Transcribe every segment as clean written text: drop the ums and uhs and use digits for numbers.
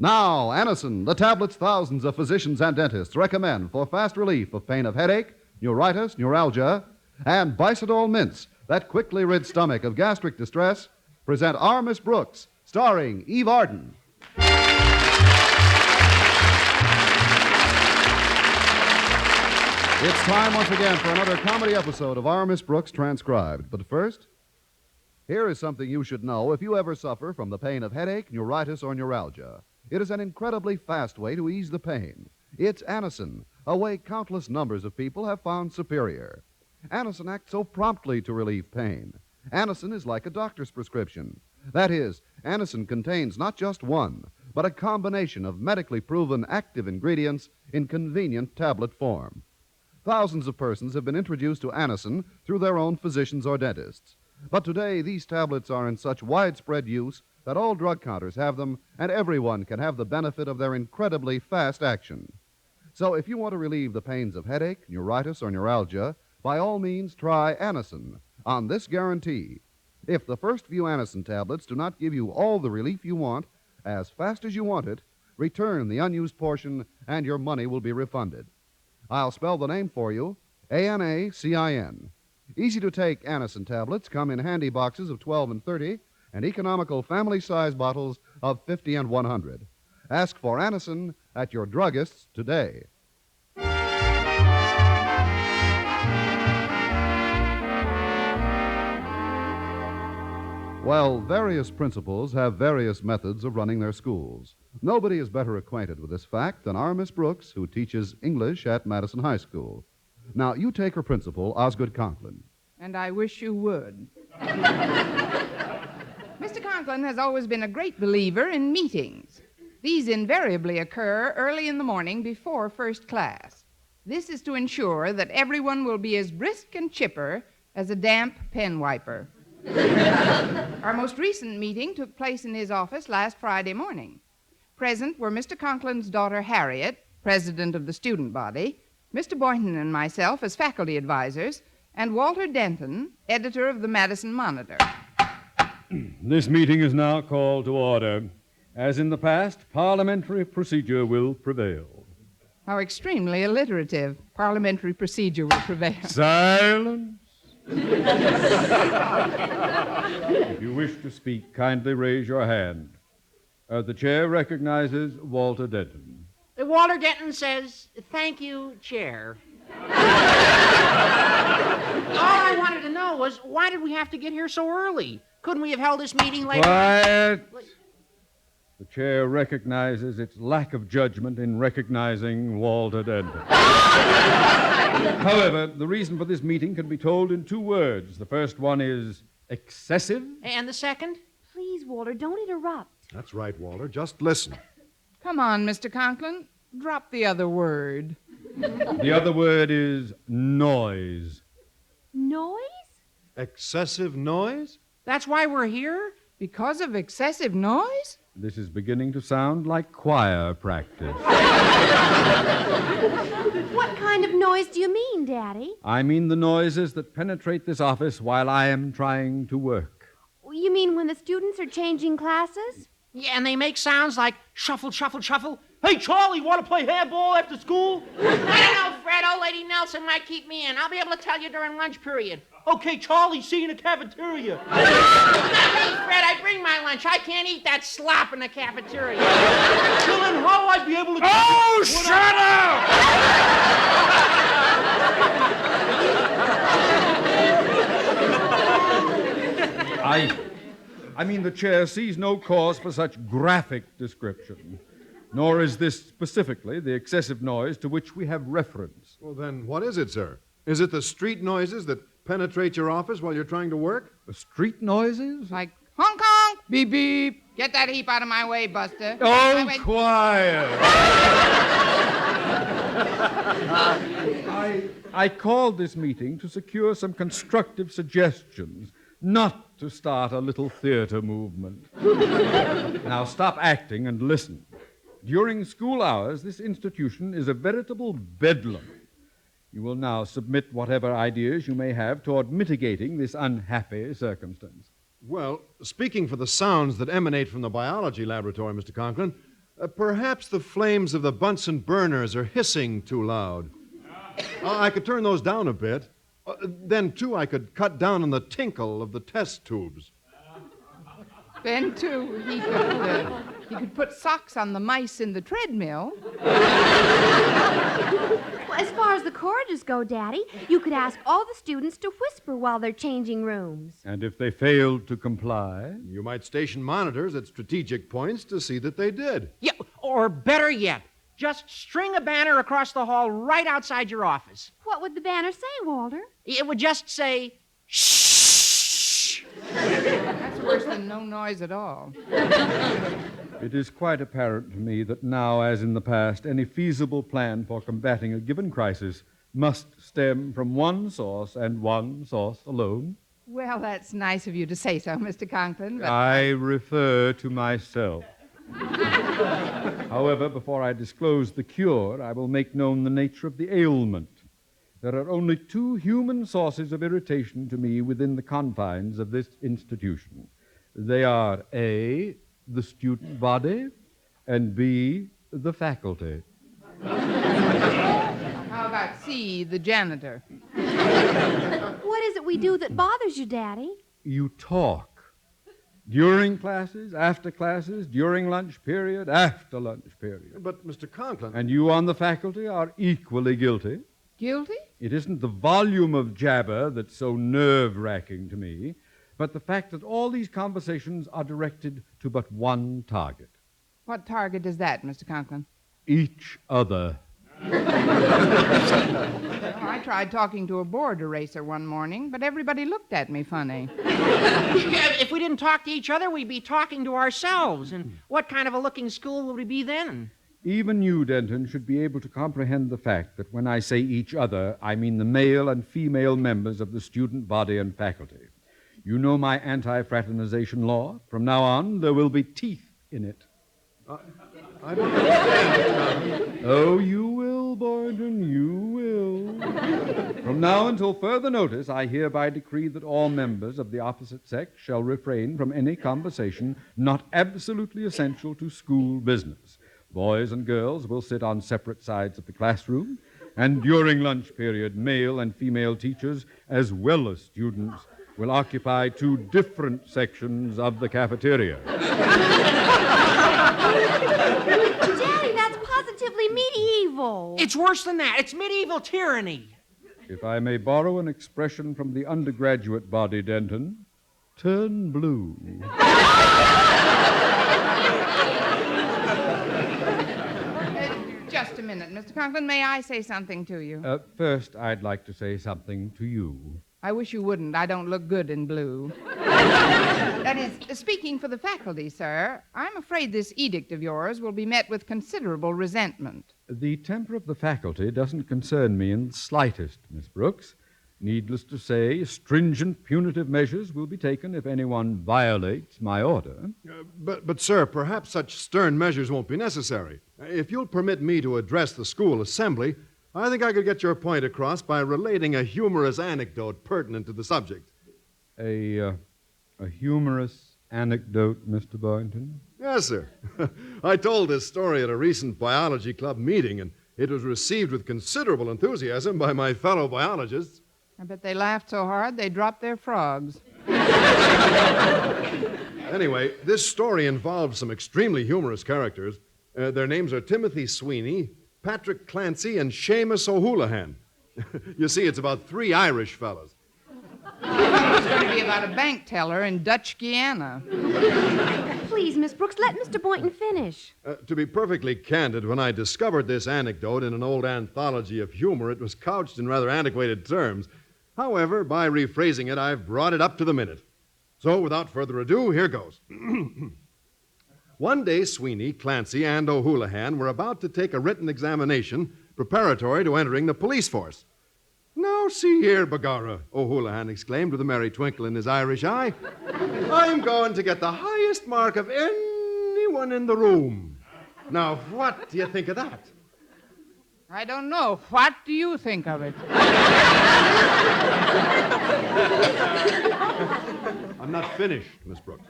Now, Anacin, the tablets thousands of physicians and dentists recommend for fast relief of pain of headache, neuritis, neuralgia, and Bicidol mints that quickly rid stomach of gastric distress, present Our Miss Brooks, starring Eve Arden. It's time once again for another comedy episode of Our Miss Brooks Transcribed. But first, here is something you should know if you ever suffer from the pain of headache, neuritis, or neuralgia. It is an incredibly fast way to ease the pain. It's Anacin, a way countless numbers of people have found superior. Anacin acts so promptly to relieve pain. Anacin is like a doctor's prescription. That is, Anacin contains not just one, but a combination of medically proven active ingredients in convenient tablet form. Thousands of persons have been introduced to Anacin through their own physicians or dentists. But today, these tablets are in such widespread use that all drug counters have them, and everyone can have the benefit of their incredibly fast action. So if you want to relieve the pains of headache, neuritis, or neuralgia, by all means try Anacin on this guarantee. If the first few Anacin tablets do not give you all the relief you want, as fast as you want it, return the unused portion and your money will be refunded. I'll spell the name for you, Anacin. Easy-to-take Anacin tablets come in handy boxes of 12 and 30 and economical family-size bottles of 50 and 100. Ask for Anacin at your druggist's today. Well, various principals have various methods of running their schools. Nobody is better acquainted with this fact than our Miss Brooks, who teaches English at Madison High School. Now, you take her principal, Osgood Conklin. And I wish you would. Mr. Conklin has always been a great believer in meetings. These invariably occur early in the morning before first class. This is to ensure that everyone will be as brisk and chipper as a damp pen wiper. Our most recent meeting took place in his office last Friday morning. Present were Mr. Conklin's daughter, Harriet, president of the student body, Mr. Boynton and myself as faculty advisors, and Walter Denton, editor of the Madison Monitor. This meeting is now called to order. As in the past, parliamentary procedure will prevail. How extremely alliterative. Parliamentary procedure will prevail. Silence. If you wish to speak, kindly raise your hand. The chair recognizes Walter Denton. Walter Denton says, "Thank you, Chair." All I wanted to know was, why did we have to get here so early? Couldn't we have held this meeting later? Quiet. The chair recognizes its lack of judgment in recognizing Walter Denton. However, the reason for this meeting can be told in 2 words. The first one is excessive. And the second? Please, Walter, don't interrupt. That's right, Walter. Just listen. Come on, Mr. Conklin. Drop the other word. The other word is noise. Noise? Excessive noise? That's why we're here? Because of excessive noise? This is beginning to sound like choir practice. What kind of noise do you mean, Daddy? I mean the noises that penetrate this office while I am trying to work. You mean when the students are changing classes? Yeah, and they make sounds like shuffle, shuffle, shuffle. Hey, Charlie, want to play handball after school? I don't know, Fred. Old Lady Nelson might keep me in. I'll be able to tell you during lunch period. Okay, Charlie, see you in the cafeteria. Not me, Fred. I bring my lunch. I can't eat that slop in the cafeteria. Well, then how I'd be able to... Oh, shut up! I mean, the chair sees no cause for such graphic description. Nor is this specifically the excessive noise to which we have reference. Well, then what is it, sir? Is it the street noises that penetrate your office while you're trying to work? The street noises? Like honk honk, beep beep. Get that heap out of my way, Buster. Oh, quiet. I called this meeting to secure some constructive suggestions, not to start a little theater movement. Now stop acting and listen. During school hours, this institution is a veritable bedlam. You will now submit whatever ideas you may have toward mitigating this unhappy circumstance. Well, speaking for the sounds that emanate from the biology laboratory, Mr. Conklin, Perhaps the flames of the Bunsen burners are hissing too loud. I could turn those down a bit. Then, too, I could cut down on the tinkle of the test tubes. Then, too, he could put socks on the mice in the treadmill. Well, as far as the corridors go, Daddy, you could ask all the students to whisper while they're changing rooms. And if they failed to comply? You might station monitors at strategic points to see that they did. Yeah, or better yet, just string a banner across the hall right outside your office. What would the banner say, Walter? It would just say, shh. That's worse than no noise at all. It is quite apparent to me that now, as in the past, any feasible plan for combating a given crisis must stem from one source and one source alone. Well, that's nice of you to say so, Mr. Conklin, but... I refer to myself. However, before I disclose the cure, I will make known the nature of the ailment. There are only two human sources of irritation to me within the confines of this institution. They are A, the student body, and B, the faculty. How about C, the janitor? What is it we do that bothers you, Daddy? You talk. During classes, after classes, during lunch period, after lunch period. But, Mr. Conklin... And you on the faculty are equally guilty. Guilty? It isn't the volume of jabber that's so nerve-wracking to me, but the fact that all these conversations are directed to but one target. What target is that, Mr. Conklin? Each other. Well, I tried talking to a board eraser one morning, but everybody looked at me funny. If we didn't talk to each other, we'd be talking to ourselves. And what kind of a looking school would we be then? Even you, Denton, should be able to comprehend the fact that when I say each other, I mean the male and female members of the student body and faculty. You know my anti-fraternization law. From now on, there will be teeth in it. I don't understand. Oh, you will, Boynton, you will. From now until further notice, I hereby decree that all members of the opposite sex shall refrain from any conversation not absolutely essential to school business. Boys and girls will sit on separate sides of the classroom, and during lunch period, male and female teachers, as well as students, will occupy two different sections of the cafeteria. Daddy, that's positively medieval. It's worse than that. It's medieval tyranny. If I may borrow an expression from the undergraduate body, Denton, turn blue. Just a minute, Mr. Conklin. May I say something to you? First, I'd like to say something to you. I wish you wouldn't. I don't look good in blue. That is, speaking for the faculty, sir, I'm afraid this edict of yours will be met with considerable resentment. The temper of the faculty doesn't concern me in the slightest, Miss Brooks. Needless to say, stringent punitive measures will be taken if anyone violates my order. But, sir, perhaps such stern measures won't be necessary. If you'll permit me to address the school assembly, I think I could get your point across by relating a humorous anecdote pertinent to the subject. A humorous anecdote, Mr. Boynton? Yes, sir. I told this story at a recent biology club meeting, and it was received with considerable enthusiasm by my fellow biologists. I bet they laughed so hard they dropped their frogs. Anyway, this story involves some extremely humorous characters. Their names are Timothy Sweeney, Patrick Clancy, and Seamus O'Houlihan. You see, it's about three Irish fellows. It's going to be about a bank teller in Dutch Guiana. Please, Miss Brooks, let Mr. Boynton finish. To be perfectly candid, when I discovered this anecdote in an old anthology of humor, it was couched in rather antiquated terms. However, by rephrasing it, I've brought it up to the minute. So, without further ado, here goes. One day, Sweeney, Clancy, and O'Houlihan were about to take a written examination preparatory to entering the police force. "Now, see here, begorra," O'Houlihan exclaimed with a merry twinkle in his Irish eye. "I'm going to get the highest mark of anyone in the room. Now, what do you think of that?" I don't know. What do you think of it? I'm not finished, Miss Brooks.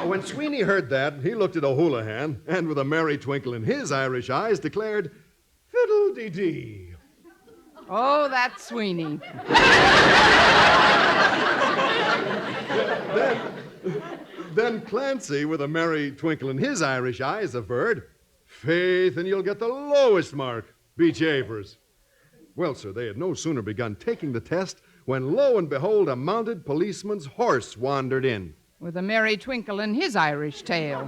When Sweeney heard that, he looked at O'Houlihan and, with a merry twinkle in his Irish eyes, declared, "Fiddle-dee-dee." Oh, that's Sweeney. Then Clancy, with a merry twinkle in his Irish eyes, averred, "Faith, and you'll get the lowest mark. Be japers." Well, sir, they had no sooner begun taking the test when, lo and behold, a mounted policeman's horse wandered in. With a merry twinkle in his Irish tail.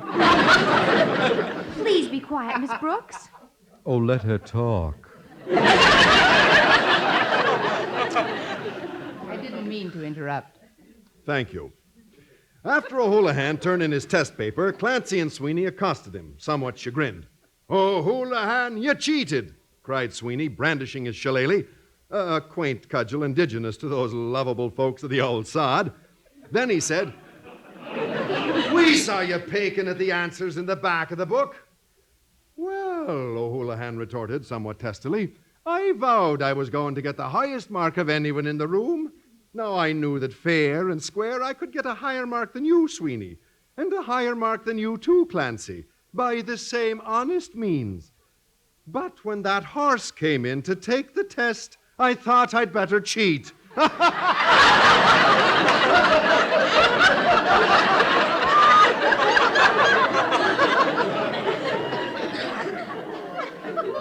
Please be quiet, Miss Brooks. Oh, let her talk. I didn't mean to interrupt. Thank you. After O'Houlihan turned in his test paper, Clancy and Sweeney accosted him, somewhat chagrined. "O'Houlihan, you cheated!" cried Sweeney, brandishing his shillelagh, a quaint cudgel indigenous to those lovable folks of the old sod. Then he said, "We saw you peeking at the answers in the back of the book." "Well," O'Houlihan retorted somewhat testily, "I vowed I was going to get the highest mark of anyone in the room. Now, I knew that fair and square I could get a higher mark than you, Sweeney, and a higher mark than you too, Clancy, by the same honest means. But when that horse came in to take the test, I thought I'd better cheat."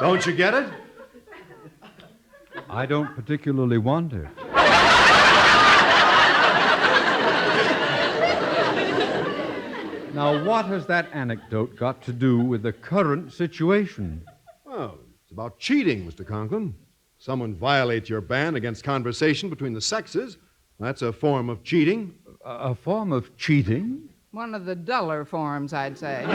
Don't you get it? I don't particularly want it. Now, what has that anecdote got to do with the current situation? Well, it's about cheating, Mr. Conklin. Someone violates your ban against conversation between the sexes. That's a form of cheating. A form of cheating? One of the duller forms, I'd say.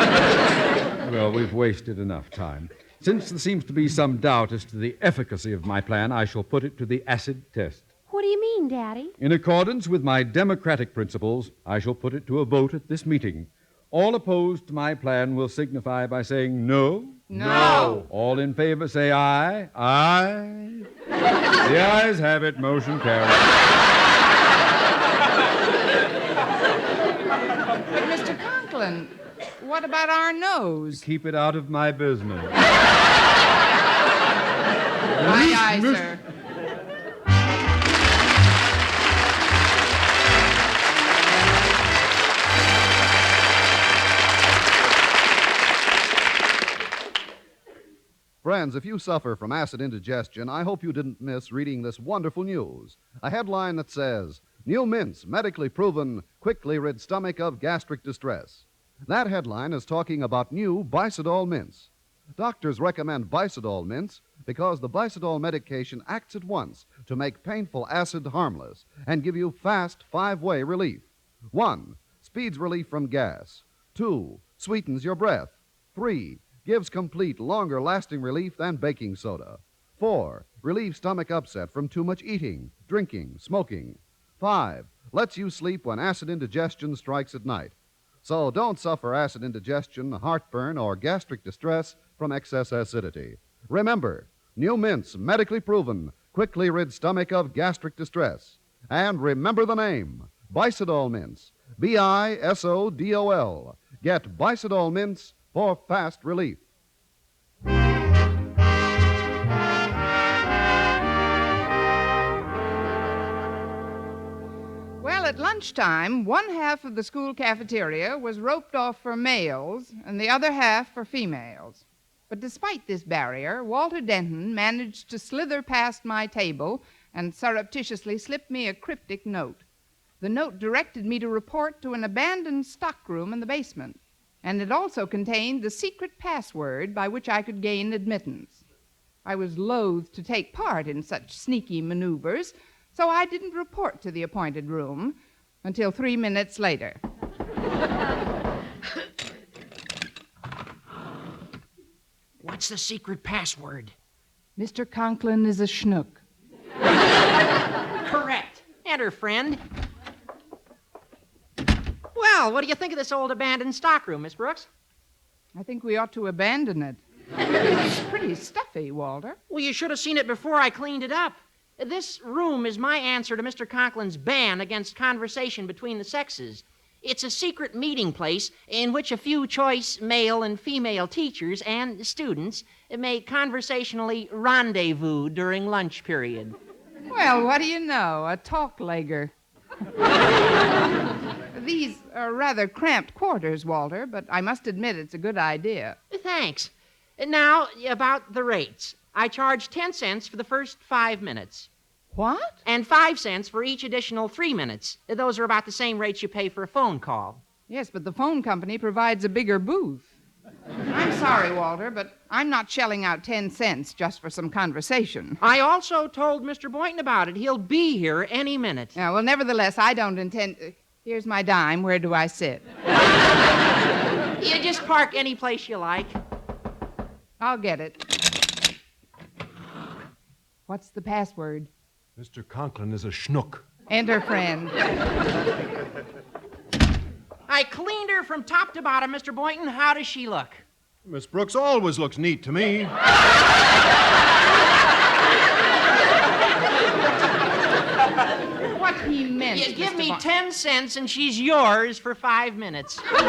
Well, we've wasted enough time. Since there seems to be some doubt as to the efficacy of my plan, I shall put it to the acid test. What do you mean, Daddy? In accordance with my democratic principles, I shall put it to a vote at this meeting. All opposed to my plan will signify by saying no. No. All in favor say aye. Aye. The ayes have it. Motion carried. But, Mr. Conklin, what about our nose? Keep it out of my business. Aye, aye, sir. Friends, if you suffer from acid indigestion, I hope you didn't miss reading this wonderful news. A headline that says, "New mints, medically proven, quickly rid stomach of gastric distress." That headline is talking about new Bicidol mints. Doctors recommend Bicidol mints because the Bicidol medication acts at once to make painful acid harmless and give you fast 5-way relief. 1. Speeds relief from gas. 2. Sweetens your breath. 3. Gives complete, longer-lasting relief than baking soda. 4. Relieves stomach upset from too much eating, drinking, smoking. 5. Lets you sleep when acid indigestion strikes at night. So don't suffer acid indigestion, heartburn, or gastric distress from excess acidity. Remember, new mints, medically proven, quickly rid stomach of gastric distress. And remember the name, Bicidol mints. Bisodol. Get Bicidol mints for fast relief. Well, at lunchtime, one half of the school cafeteria was roped off for males and the other half for females. But despite this barrier, Walter Denton managed to slither past my table and surreptitiously slip me a cryptic note. The note directed me to report to an abandoned stockroom in the basement, and it also contained the secret password by which I could gain admittance. I was loath to take part in such sneaky maneuvers, so I didn't report to the appointed room until 3 minutes later. What's the secret password? Mr. Conklin is a schnook. Correct. Enter, friend. Well, what do you think of this old abandoned stockroom, Miss Brooks? I think we ought to abandon it. It's pretty stuffy, Walter. Well, you should have seen it before I cleaned it up. This room is my answer to Mr. Conklin's ban against conversation between the sexes. It's a secret meeting place in which a few choice male and female teachers and students may conversationally rendezvous during lunch period. Well, what do you know? A talk-legger. These are rather cramped quarters, Walter, but I must admit it's a good idea. Thanks. Now, about the rates. I charge 10 cents for the first 5 minutes. What? And 5 cents for each additional 3 minutes. Those are about the same rates you pay for a phone call. Yes, but the phone company provides a bigger booth. I'm sorry, Walter, but I'm not shelling out 10 cents just for some conversation. I also told Mr. Boynton about it. He'll be here any minute. Yeah, well, nevertheless, I don't intend... Here's my dime. Where do I sit? You just park any place you like. I'll get it. What's the password? Mr. Conklin is a schnook. Enter friend. I cleaned her from top to bottom, Mr. Boynton. How does she look? Miss Brooks always looks neat to me. What he meant, You give Mr. me Boynton. 10 cents and she's yours for 5 minutes. What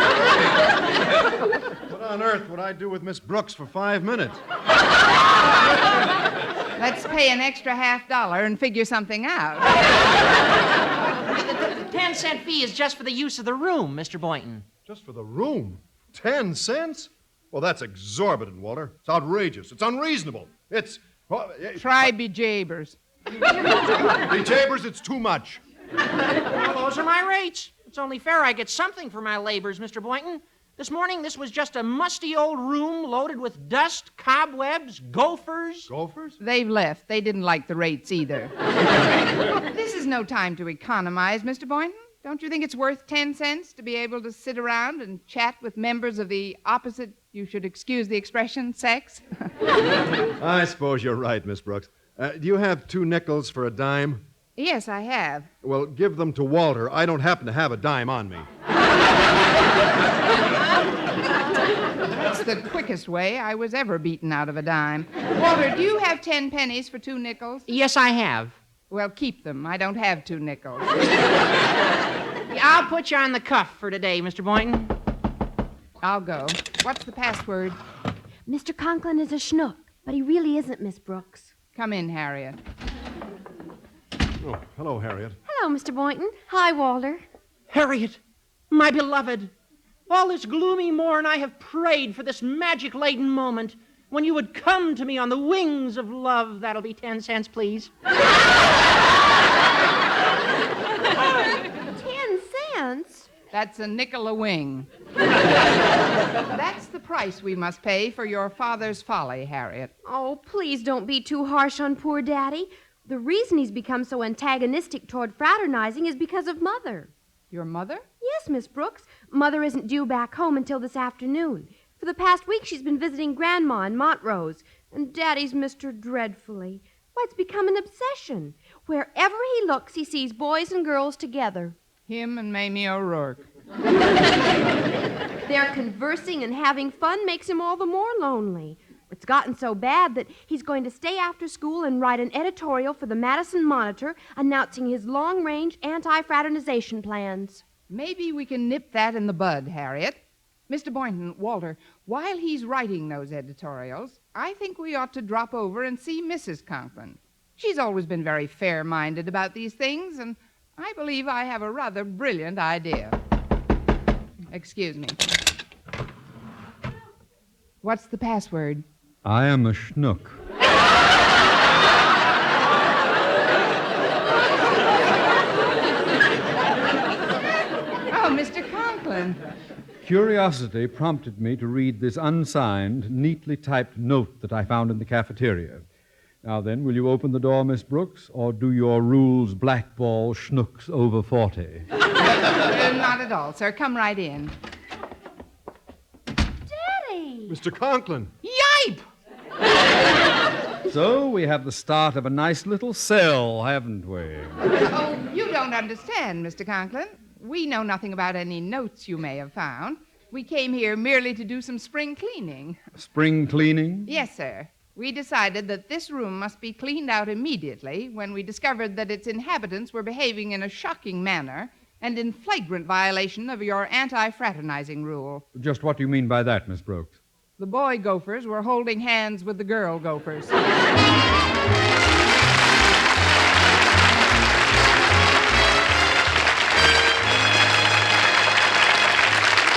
on earth would I do with Miss Brooks for 5 minutes? Let's pay an extra $50 and figure something out. The 10-cent fee is just for the use of the room, Mr. Boynton. Just for the room? 10 cents? Well, that's exorbitant, Walter. It's outrageous. It's unreasonable. It's... Well, Try bejabers. the Jabers, it's too much. Well, those are my rates. It's only fair I get something for my labors, Mr. Boynton. This morning, this was just a musty old room loaded with dust, cobwebs, gophers. Gophers? They've left. They didn't like the rates either. This is no time to economize, Mr. Boynton. Don't you think it's worth 10 cents to be able to sit around and chat with members of the opposite, you should excuse the expression, sex? I suppose you're right, Miss Brooks. Do you have 2 nickels for a dime? Yes, I have. Well, give them to Walter. I don't happen to have a dime on me. That's the quickest way I was ever beaten out of a dime. Walter, do you have 10 pennies for 2 nickels? Yes, I have. Well, keep them. I don't have 2 nickels. I'll put you on the cuff for today, Mr. Boynton. I'll go. What's the password? Mr. Conklin is a schnook, but he really isn't, Miss Brooks. Come in, Harriet. Oh, hello, Harriet. Hello, Mr. Boynton. Hi, Walter. Harriet, my beloved, all this gloomy morn I have prayed for this magic-laden moment when you would come to me on the wings of love. That'll be 10 cents, please. 10 cents? That's a nickel a wing. That's the price we must pay for your father's folly, Harriet. Oh, please don't be too harsh on poor Daddy. The reason he's become so antagonistic toward fraternizing is because of Mother. Your mother? Yes, Miss Brooks. Mother isn't due back home until this afternoon. For the past week, she's been visiting Grandma in Montrose, and Daddy's missed her dreadfully. Why, it's become an obsession. Wherever he looks, he sees boys and girls together. Him and Mamie O'Rourke. Their conversing and having fun makes him all the more lonely. It's gotten so bad that he's going to stay after school and write an editorial for the Madison Monitor announcing his long-range anti-fraternization plans. Maybe we can nip that in the bud, Harriet. Mr. Boynton, Walter, while he's writing those editorials, I think we ought to drop over and see Mrs. Conklin. She's always been very fair-minded about these things, and I believe I have a rather brilliant idea. Excuse me. What's the password? I am a schnook. Oh, Mr. Conklin. Curiosity prompted me to read this unsigned, neatly typed note that I found in the cafeteria. Now then, will you open the door, Miss Brooks, or do your rules blackball schnooks over 40? Not at all, sir. Come right in. Daddy! Mr. Conklin. Yipe! So we have the start of a nice little cell, haven't we? Oh, you don't understand, Mr. Conklin. We know nothing about any notes you may have found. We came here merely to do some spring cleaning. Spring cleaning? Yes, sir. We decided that this room must be cleaned out immediately when we discovered that its inhabitants were behaving in a shocking manner and in flagrant violation of your anti-fraternizing rule. Just what do you mean by that, Miss Brooks? The boy gophers were holding hands with the girl gophers.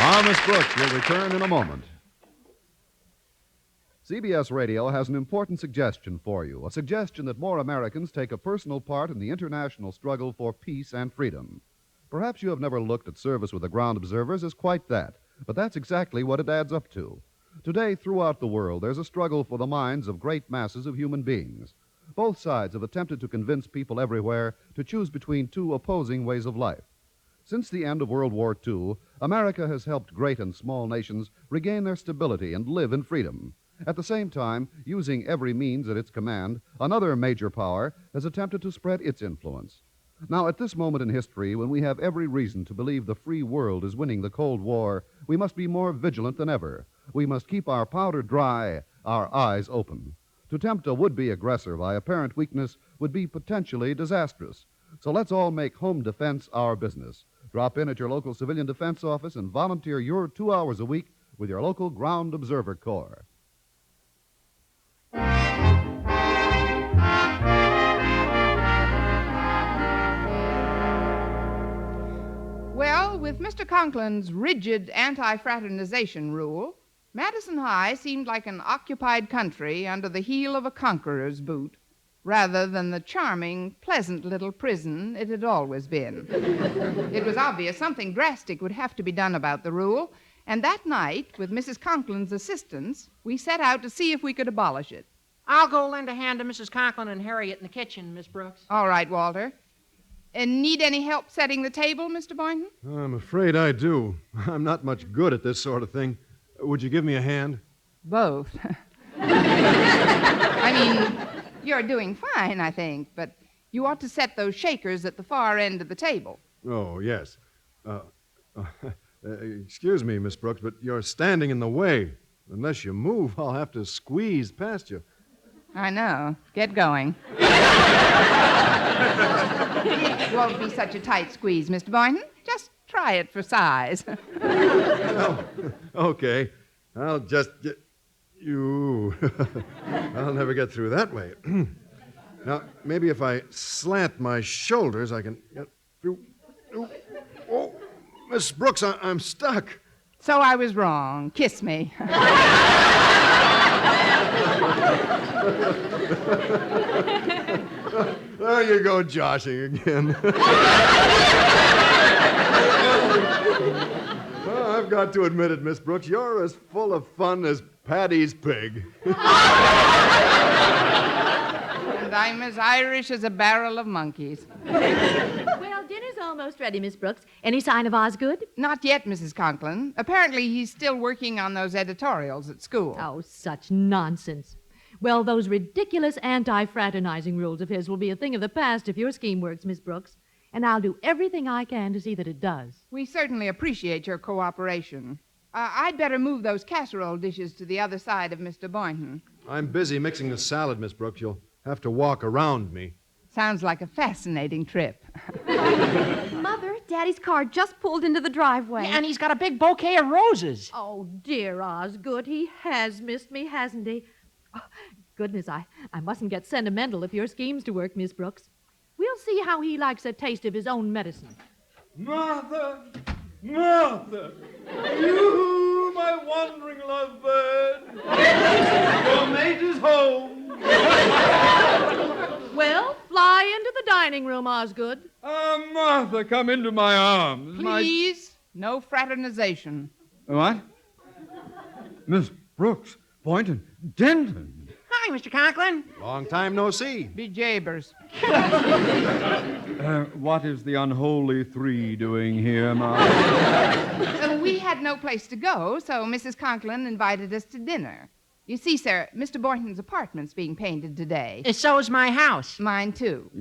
Our Miss Brooks will return in a moment. CBS Radio has an important suggestion for you, a suggestion that more Americans take a personal part in the international struggle for peace and freedom. Perhaps you have never looked at service with the ground observers as quite that, but that's exactly what it adds up to. Today, throughout the world, there's a struggle for the minds of great masses of human beings. Both sides have attempted to convince people everywhere to choose between two opposing ways of life. Since the end of World War II, America has helped great and small nations regain their stability and live in freedom. At the same time, using every means at its command, another major power has attempted to spread its influence. Now, at this moment in history, when we have every reason to believe the free world is winning the Cold War, we must be more vigilant than ever. We must keep our powder dry, our eyes open. To tempt a would-be aggressor by apparent weakness would be potentially disastrous. So let's all make home defense our business. Drop in at your local civilian defense office and volunteer your 2 hours a week with your local Ground Observer Corps. Well, with Mr. Conklin's rigid anti-fraternization rule, Madison High seemed like an occupied country under the heel of a conqueror's boot, rather than the charming, pleasant little prison it had always been. It was obvious something drastic would have to be done about the rule, and that night, with Mrs. Conklin's assistance, we set out to see if we could abolish it. I'll go lend a hand to Mrs. Conklin and Harriet in the kitchen, Miss Brooks. All right, Walter. Need any help setting the table, Mr. Boynton? I'm afraid I do. I'm not much good at this sort of thing. Would you give me a hand? Both. I mean, you're doing fine, I think, but you ought to set those shakers at the far end of the table. Oh, yes. Excuse me, Miss Brooks, but you're standing in the way. Unless you move, I'll have to squeeze past you. I know. Get going. It won't be such a tight squeeze, Mr. Boynton. Just try it for size. Oh, okay. I'll just get you. I'll never get through that way. Now, maybe if I slant my shoulders, I can get through. Oh, Miss Brooks, I'm stuck. So I was wrong. Kiss me. There you go, joshing again. Well, I've got to admit it, Miss Brooks. You're as full of fun as Paddy's pig. And I'm as Irish as a barrel of monkeys. Well, dinner's almost ready, Miss Brooks. Any sign of Osgood? Not yet, Mrs. Conklin. Apparently, he's still working on those editorials at school. Oh, such nonsense. Well, those ridiculous anti-fraternizing rules of his will be a thing of the past if your scheme works, Miss Brooks. And I'll do everything I can to see that it does. We certainly appreciate your cooperation. I'd better move those casserole dishes to the other side of Mr. Boynton. I'm busy mixing the salad, Miss Brooks. You'll have to walk around me. Sounds like a fascinating trip. Mother, Daddy's car just pulled into the driveway. Yeah, and he's got a big bouquet of roses. Oh, dear Osgood, he has missed me, hasn't he? Oh, goodness, I mustn't get sentimental if your scheme's to work, Miss Brooks. We'll see how he likes a taste of his own medicine. Martha! Martha! You, my wandering lovebird! Your mate is home! Well, fly into the dining room, Osgood. Martha, come into my arms. Please, no fraternization. What? Miss Brooks, Boynton, Denton. Hi, Mr. Conklin. Long time no see. Be jabers. What is the unholy three doing here, Martha? We had no place to go, so Mrs. Conklin invited us to dinner. You see, sir, Mr. Boynton's apartment's being painted today. So is my house. Mine, too.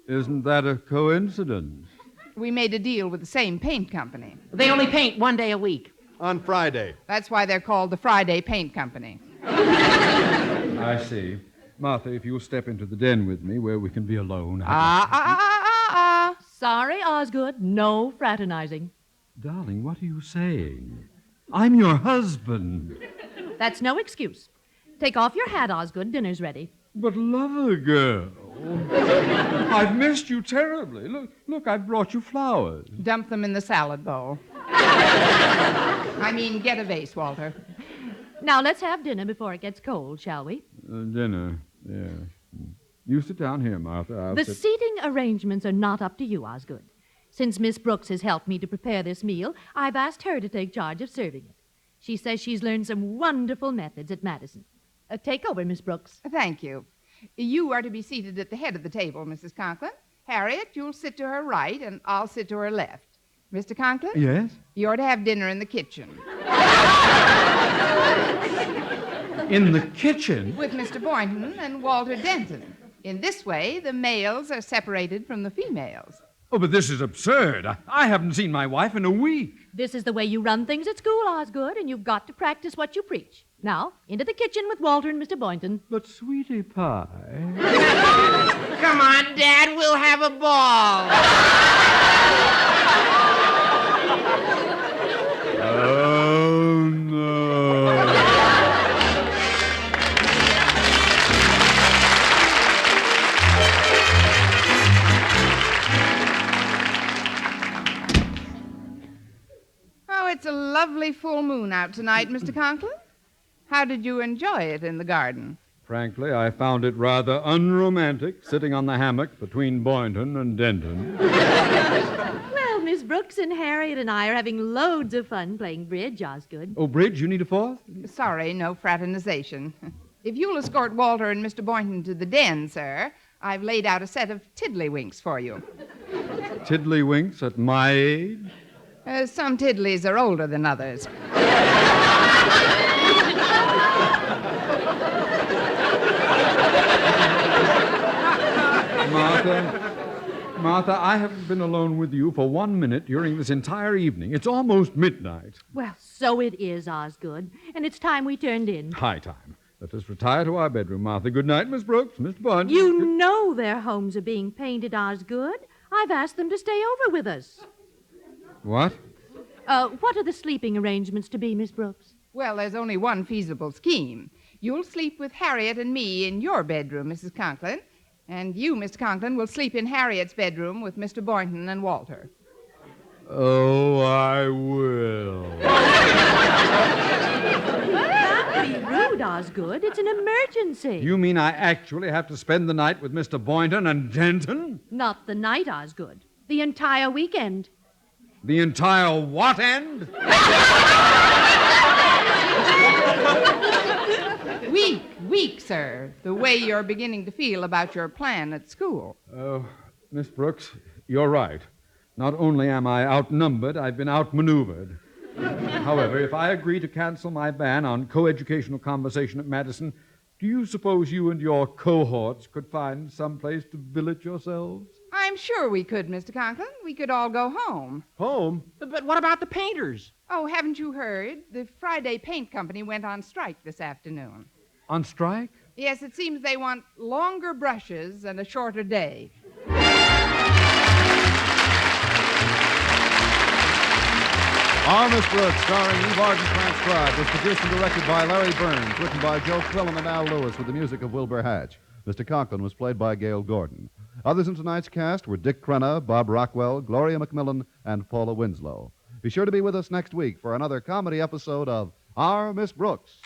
Isn't that a coincidence? We made a deal with the same paint company. They only paint one day a week. On Friday. That's why they're called the Friday Paint Company. I see. Martha, if you'll step into the den with me where we can be alone. Sorry, Osgood, no fraternizing. Darling, what are you saying? I'm your husband. That's no excuse. Take off your hat, Osgood. Dinner's ready. But, lover girl, I've missed you terribly. Look, I've brought you flowers. Dump them in the salad bowl. I mean, get a vase, Walter. Now let's have dinner before it gets cold, shall we? Dinner, yes. You sit down here, Martha. The seating arrangements are not up to you, Osgood. Since Miss Brooks has helped me to prepare this meal, I've asked her to take charge of serving it. She says she's learned some wonderful methods at Madison. Take over, Miss Brooks. Thank you. You are to be seated at the head of the table, Mrs. Conklin. Harriet, you'll sit to her right, and I'll sit to her left. Mr. Conklin? Yes? You're to have dinner in the kitchen. In the kitchen? With Mr. Boynton and Walter Denton. In this way, the males are separated from the females. Oh, but this is absurd. I haven't seen my wife in a week. This is the way you run things at school, Osgood, and you've got to practice what you preach. Now, into the kitchen with Walter and Mr. Boynton. But, sweetie pie... Come on, Dad, we'll have a ball. Oh, no. Oh, it's a lovely full moon out tonight, Mr. Conklin. How did you enjoy it in the garden? Frankly, I found it rather unromantic sitting on the hammock between Boynton and Denton. Well, Miss Brooks and Harriet and I are having loads of fun playing bridge, Osgood. Oh, Bridge, you need a fourth? Sorry, no fraternization. If you'll escort Walter and Mr. Boynton to the den, sir, I've laid out a set of tiddlywinks for you. Tiddlywinks at my age? Some tiddlies are older than others. Martha, I haven't been alone with you for 1 minute during this entire evening. It's almost midnight. Well, so it is, Osgood, and it's time we turned in. High time. Let us retire to our bedroom, Martha. Good night, Miss Brooks, Mr. Boynton. You know their homes are being painted, Osgood. I've asked them to stay over with us. What? What are the sleeping arrangements to be, Miss Brooks? Well, there's only one feasible scheme. You'll sleep with Harriet and me in your bedroom, Mrs. Conklin, and you, Mr. Conklin, will sleep in Harriet's bedroom with Mr. Boynton and Walter. Oh, I will. Don't be rude, Osgood. It's an emergency. You mean I actually have to spend the night with Mr. Boynton and Denton? Not the night, Osgood. The entire weekend. The entire what end? Weak, sir. The way you're beginning to feel about your plan at school. Oh, Miss Brooks, you're right. Not only am I outnumbered, I've been outmaneuvered. However, if I agree to cancel my ban on coeducational conversation at Madison, do you suppose you and your cohorts could find some place to billet yourselves? I'm sure we could, Mr. Conklin. We could all go home. Home? But what about the painters? Oh, haven't you heard? The Friday Paint Company went on strike this afternoon. On strike? Yes, it seems they want longer brushes and a shorter day. Our Miss Brooks, starring Eve Arden, transcribed, was produced and directed by Larry Burns, written by Joe Quillen and Al Lewis, with the music of Wilbur Hatch. Mr. Conklin was played by Gail Gordon. Others in tonight's cast were Dick Crenna, Bob Rockwell, Gloria McMillan, and Paula Winslow. Be sure to be with us next week for another comedy episode of Our Miss Brooks.